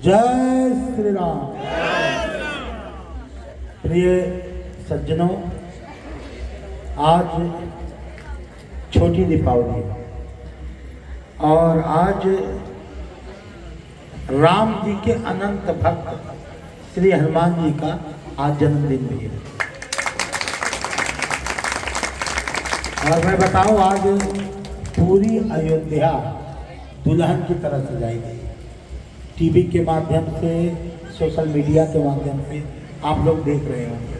जय श्री राम। प्रिय सज्जनों, आज छोटी दीपावली है और आज राम जी के अनंत भक्त श्री हनुमान जी का आज जन्मदिन भी है। और मैं बताऊं, आज पूरी अयोध्या दुल्हन की तरह सजाई गई। टीवी के माध्यम से, सोशल मीडिया के माध्यम से आप लोग देख रहे होंगे।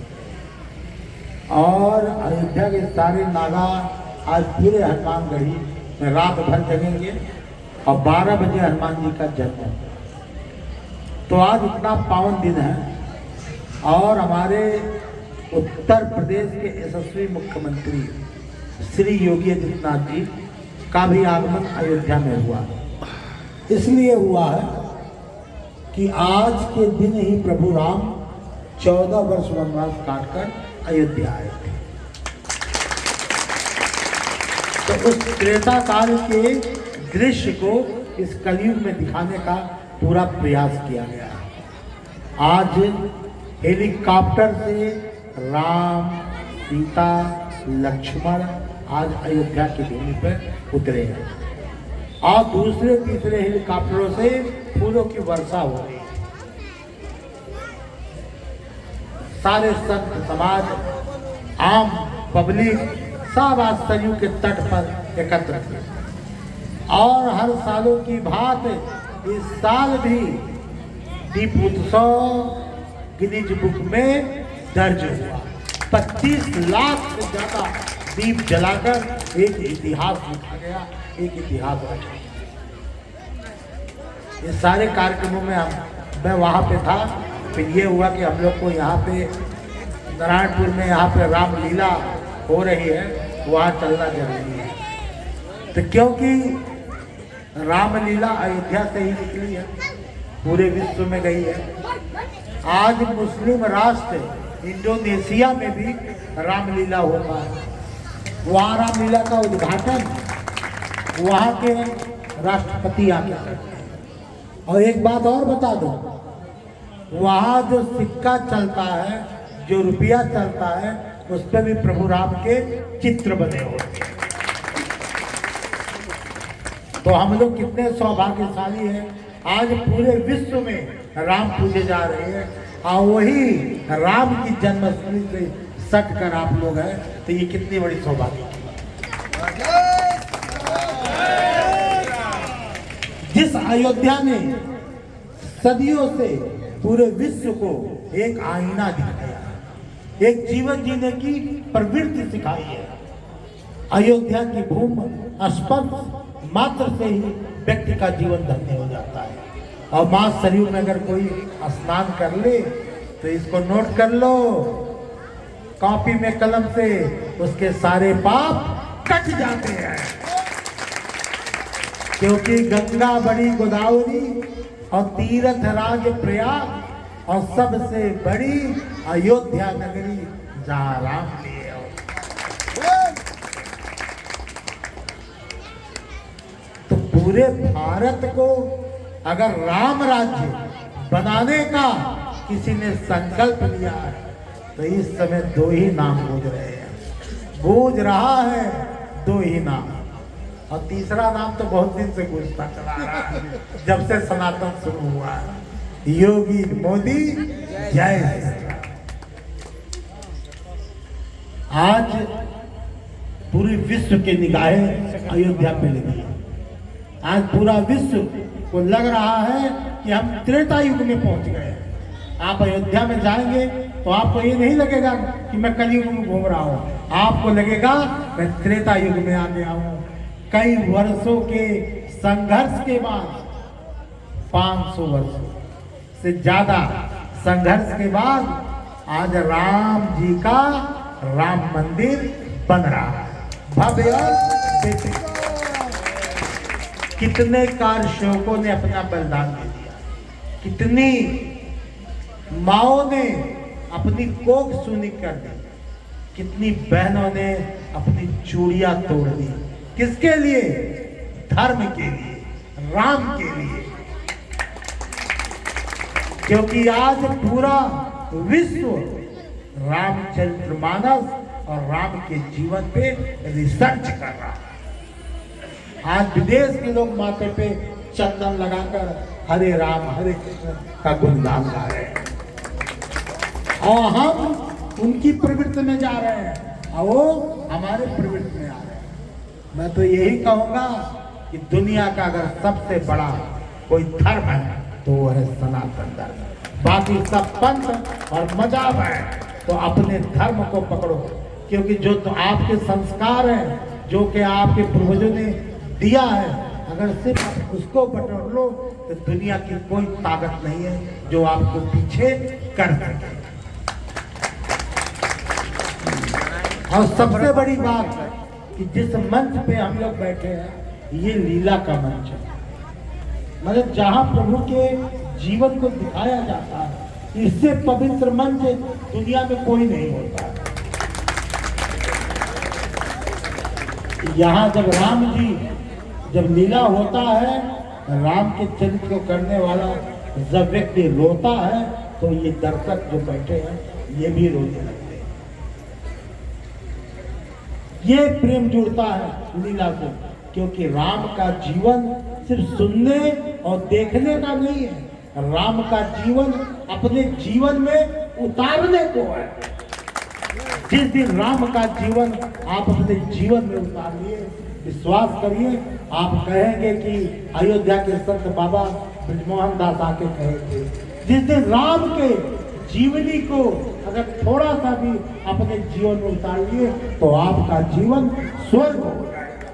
और अयोध्या के सारे नागा आज पूरे हनुमानगढ़ी में रात भर जगेंगे और 12 बजे हनुमान जी का जन्म है। तो आज इतना पावन दिन है और हमारे उत्तर प्रदेश के यशस्वी मुख्यमंत्री श्री योगी आदित्यनाथ जी का भी आगमन अयोध्या में हुआ। इसलिए हुआ है कि आज के दिन ही प्रभु राम 14 वर्ष वनवास काटकर अयोध्या आए थे। तो उस त्रेता काल के दृश्य को इस कलयुग में दिखाने का पूरा प्रयास किया गया है। आज हेलीकॉप्टर से राम, सीता, लक्ष्मण आज अयोध्या की भूमि पर उतरे हैं और दूसरे तीसरे हेलीकॉप्टरों से फूलों की वर्षा हो रही है। सारे संत समाज, आम पब्लिक सब आज सरयू के तट पर एकत्र थे और हर सालों की भांति इस साल भी दीप उत्सव गिनीज बुक में दर्ज हुआ। 25 लाख से ज्यादा दीप जलाकर एक इतिहास लिखा गया, एक इतिहास रचा। ये सारे कार्यक्रमों में मैं वहाँ पे था। फिर ये हुआ कि हम लोग को यहाँ पे नारायणपुर में यहाँ पे रामलीला हो रही है, वहाँ चलना जरूरी है। तो क्योंकि रामलीला अयोध्या से ही निकली है, पूरे विश्व में गई है। आज मुस्लिम राष्ट्र इंडोनेशिया में भी रामलीला होता है। वहाँ रामलीला का उद्घाटन वहाँ के राष्ट्रपति आके करते हैं। और एक बात और बता दो, वहाँ जो सिक्का चलता है, जो रुपया चलता है, उस पर भी प्रभु राम के चित्र बने होते हैं। तो हम लोग कितने सौभाग्यशाली हैं, आज पूरे विश्व में राम पूजे जा रहे हैं और वही राम की जन्मस्थली से सट कर आप लोग हैं। तो ये कितनी बड़ी सौभाग्य की बात। जिस अयोध्या ने सदियों से पूरे विश्व को एक आईना दिखाया, एक जीवन जीने की प्रवृत्ति सिखाई है। अयोध्या की भूमि स्पर्श मात्र से ही व्यक्ति का जीवन धन्य हो जाता है। और मां सरयू में अगर कोई स्नान कर ले तो इसको नोट कर लो, कॉपी में कलम से उसके सारे पाप कट जाते हैं। क्योंकि गंगा बड़ी गोदावरी और तीर्थ राज प्रयाग और सबसे बड़ी अयोध्या नगरी जहाँ राम लिए हो। तो पूरे भारत को अगर राम राज्य बनाने का किसी ने संकल्प लिया है तो इस समय 2 ही नाम गूंज रहे हैं, गूंज रहा है 2 ही नाम। और तीसरा नाम तो बहुत दिन से गूंजता चला रहा है, जब से सनातन शुरू हुआ है, योगी मोदी जय। आज पूरी विश्व की निगाहें अयोध्या पे लगी है। आज पूरा विश्व को लग रहा है कि हम त्रेता युग में पहुंच गए हैं। आप अयोध्या में जाएंगे तो आपको ये नहीं लगेगा कि मैं कलयुग में घूम रहा हूँ, आपको लगेगा मैं त्रेता युग में आ गया हूँ। कई वर्षों के संघर्ष के बाद, 500 वर्षों से ज्यादा संघर्ष के बाद आज राम जी का राम मंदिर बन रहा है, भव्य और दिव्य। कितने कारसेवकों ने अपना बलिदान दे दिया, कितनी माओं ने अपनी कोख सूनी कर दी, कितनी बहनों ने अपनी चूड़ियां तोड़ दी। किसके लिए? धर्म के लिए, राम के लिए। क्योंकि आज पूरा विश्व रामचरितमानस और राम के जीवन पे रिसर्च कर रहा है। आज विदेश के लोग माथे पे चंदन लगाकर हरे राम हरे कृष्ण का गुणगान गा रहे हैं और हम उनकी प्रवृत्ति में जा रहे हैं और वो हमारे प्रवृत्ति में आ रहे हैं। मैं तो यही कहूंगा कि दुनिया का अगर सबसे बड़ा कोई धर्म है तो वो है सनातन धर्म। बाकी सब पंथ और मजाक है, तो अपने धर्म को पकड़ो, क्योंकि जो तो आपके संस्कार हैं, जो कि आपके पूर्वजों ने दिया है, अगर सिर्फ उसको बटोर लो तो दुनिया की कोई ताकत नहीं है जो आपको पीछे कर सके। और सबसे बड़ी बात है कि जिस मंच पे हम लोग बैठे हैं ये लीला का मंच है, मतलब जहां प्रभु के जीवन को दिखाया जाता है, इससे पवित्र मंच दुनिया में कोई नहीं होता। यहाँ जब राम जी जब लीला होता है, राम के चरित्र को करने वाला जब व्यक्ति रोता है तो ये दर्शक जो बैठे हैं ये भी रोने लगते हैं। ये प्रेम जुड़ता है लीला से, क्योंकि राम का जीवन सिर्फ सुनने और देखने का नहीं है, राम का जीवन अपने जीवन में उतारने को है। जिस दिन राम का जीवन आप अपने जीवन में उतारिए, विश्वास करिए, आप कहेंगे कि अयोध्या के संत बाबा ब्रजमोहन दास आके कहेंगे, जिस दिन राम के जीवनी को अगर थोड़ा सा भी अपने जीवन में उतारिए तो आपका जीवन स्वर्ग हो जाएगा,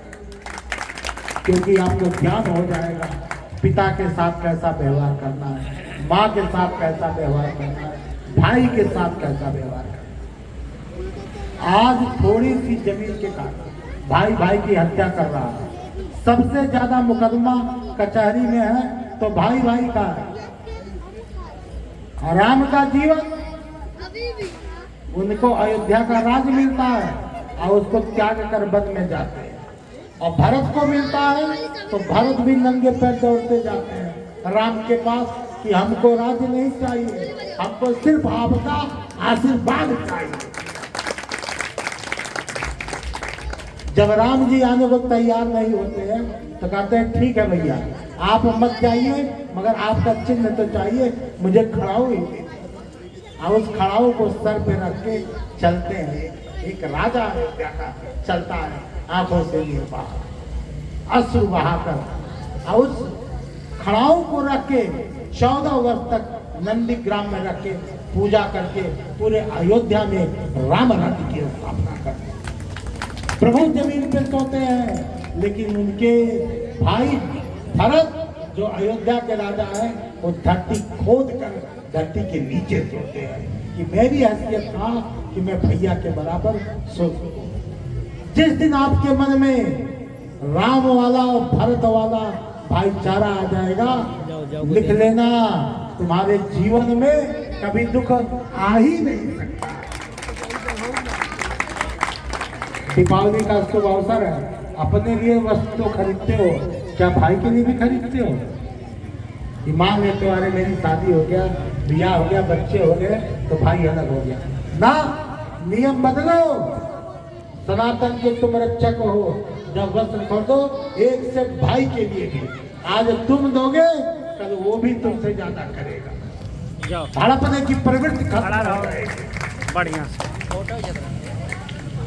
क्योंकि आपको ज्ञान हो जाएगा पिता के साथ कैसा व्यवहार करना है, माँ के साथ कैसा व्यवहार करना है, भाई के साथ कैसा व्यवहार करना है। आज थोड़ी सी जमीन के कारण भाई भाई की हत्या कर रहा है, सबसे ज्यादा मुकदमा कचहरी में है तो भाई भाई का है। राम का जीवन उनको अयोध्या का राज मिलता है और उसको त्याग कर वन में जाते हैं, और भरत को मिलता है तो भरत भी नंगे पैर दौड़ते जाते हैं राम के पास कि हमको राज्य नहीं चाहिए, हमको सिर्फ आपका आशीर्वाद चाहिए। जब राम जी आने को तैयार नहीं होते हैं तो कहते हैं ठीक है भैया आप मत जाइए, मगर आपका चिन्ह तो चाहिए, मुझे खड़ाऊ ही दे। और उस खड़ाऊ को सर पे रख के चलते हैं। एक राजा अयोध्या का चलता है आंखों से निर्वाह अश्रु बहाकर, और उस खड़ाऊ को रख के 14 वर्ष तक नंदी ग्राम में रख के पूजा करके पूरे अयोध्या में राम राज्य की स्थापना करते। प्रभु जमीन पे सोते हैं, लेकिन उनके भाई भरत जो अयोध्या के राजा है वो धरती खोद कर धरती के नीचे सोते हैं कि मेरी हैसियत था कि मैं भैया के बराबर सो सकूं। जिस दिन आपके मन में राम वाला और भरत वाला भाईचारा आ जाएगा, लिख लेना तुम्हारे जीवन में कभी दुख आ ही नहीं सकता। दीपावली का शुभ अवसर है, अपने लिए वस्तु खरीदते हो, क्या भाई के लिए भी खरीदते हो? ईमान है तुम्हारे, मेरी शादी हो गया, ब्याह हो गया, बच्चे हो गए तो भाई अलग हो गया ना। नियम बदलो, सनातन के तुम रक्षक हो। जब वस्त्र खरीदो एक से भाई के लिए भी, आज तुम दोगे कल वो भी तुमसे ज्यादा करेगा। हड़पने की प्रवृत्ति खत्म हो जाएगी बढ़िया से।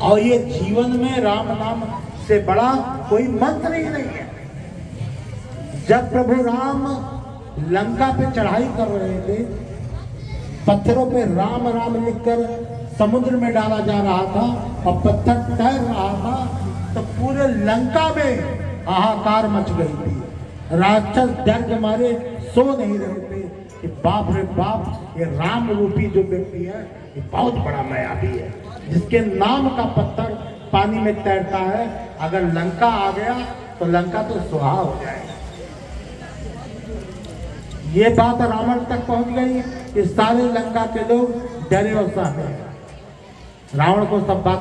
और ये जीवन में राम नाम से बड़ा कोई मंत्र ही नहीं है। जब प्रभु राम लंका पे चढ़ाई कर रहे थे, पत्थरों पे राम राम लिखकर समुद्र में डाला जा रहा था और पत्थर तैर रहा था, तो पूरे लंका में हाहाकार मच गई थी। राक्षस डर के मारे सो नहीं रहे थे कि बाप रे बाप, ये राम रूपी जो व्यक्ति है ये बहुत बड़ा मायावी है, जिसके नाम का पत्थर पानी में तैरता है। अगर लंका आ गया तो लंका तो सुहा हो जाएगा। ये बात रावण तक पहुंच गई कि सारे लंका के लोग डरे और सहमे। रावण को सब बात